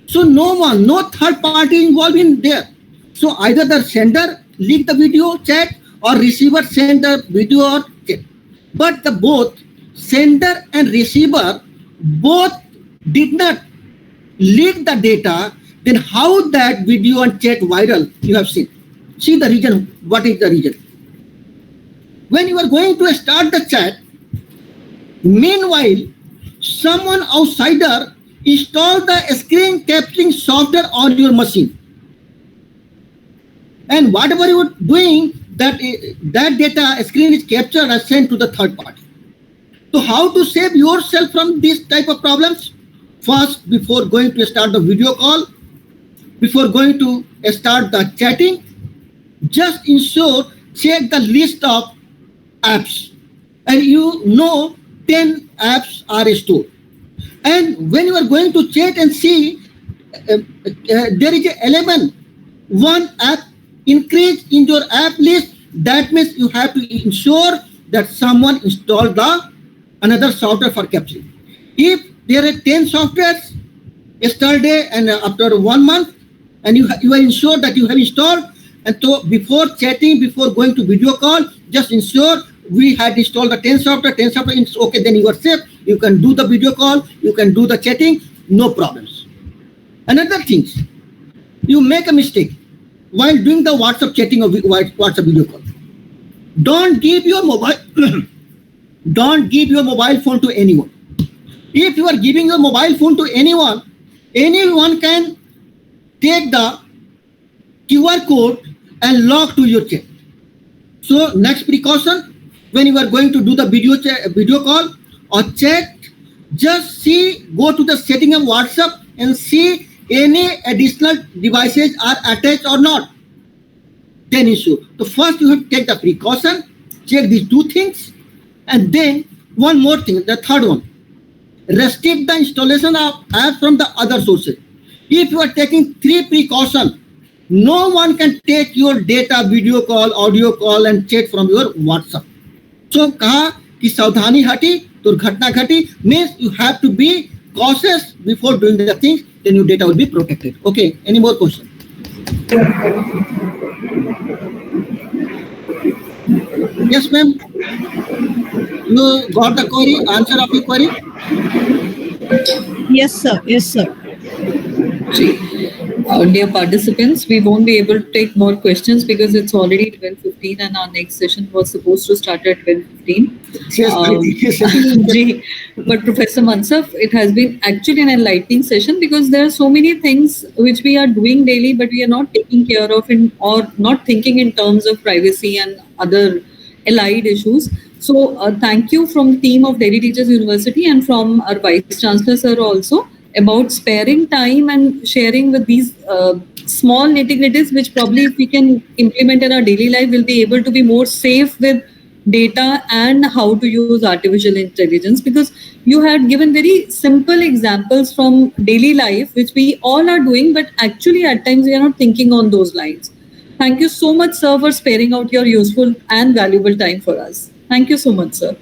So no third party involved in there. So either the sender leak the video chat or receiver send the video or chat. But the both sender and receiver both did not leak the data. Then how that video and chat viral you have seen? See the reason. What is the reason? When you are going to start the chat, meanwhile, someone outsider install the screen capturing software on your machine. And whatever you are doing, that data screen is captured and sent to the third party. So how to save yourself from this type of problems? First, before going to start the video call, before going to start the chatting, just ensure, check the list of apps. And you know 10 apps are stored. And when you are going to chat and see, there is 11, one app increase in your app list, that means you have to ensure that someone installed another software for capturing. If there are 10 softwares yesterday and after 1 month, and you are ensured that you have installed, and so before chatting, before going to video call, just ensure we had installed the 10 software, it's okay, then you are safe. You can do the video call, you can do the chatting, no problems. Another thing, you make a mistake while doing the WhatsApp chatting or WhatsApp video call. Don't give your mobile phone to anyone. If you are giving your mobile phone to anyone can take the QR code and log to your chat. So next precaution, when you are going to do the video call or chat, just go to the setting of WhatsApp and see any additional devices are attached or not. Then issue. So first you have to take the precaution, check these two things, and then one more thing, the third one. Restrict the installation of apps from the other sources. If you are taking 3 precautions, no one can take your data, video call, audio call, and chat from your WhatsApp. So, kaha ki saudhani hati, durghatna ghati means you have to be cautious before doing the things. Then your data will be protected. Okay. Any more questions? Yes, ma'am. You got the query? Answer of your query? Yes, sir. Yes, sir. Dear participants, we won't be able to take more questions because it's already 12:15. 12:15, and our next session was supposed to start at 12:15. Yes, Ji, but Professor Mansaf, it has been actually an enlightening session because there are so many things which we are doing daily, but we are not taking care of or not thinking in terms of privacy and other allied issues. So thank you from the team of Delhi Teachers University and from our Vice Chancellor sir also about sparing time and sharing with these small nitty-gritties, which probably if we can implement in our daily life, we'll be able to be more safe with data and how to use artificial intelligence, because you had given very simple examples from daily life, which we all are doing, but actually at times we are not thinking on those lines. Thank you so much, sir, for sparing out your useful and valuable time for us. Thank you so much, sir.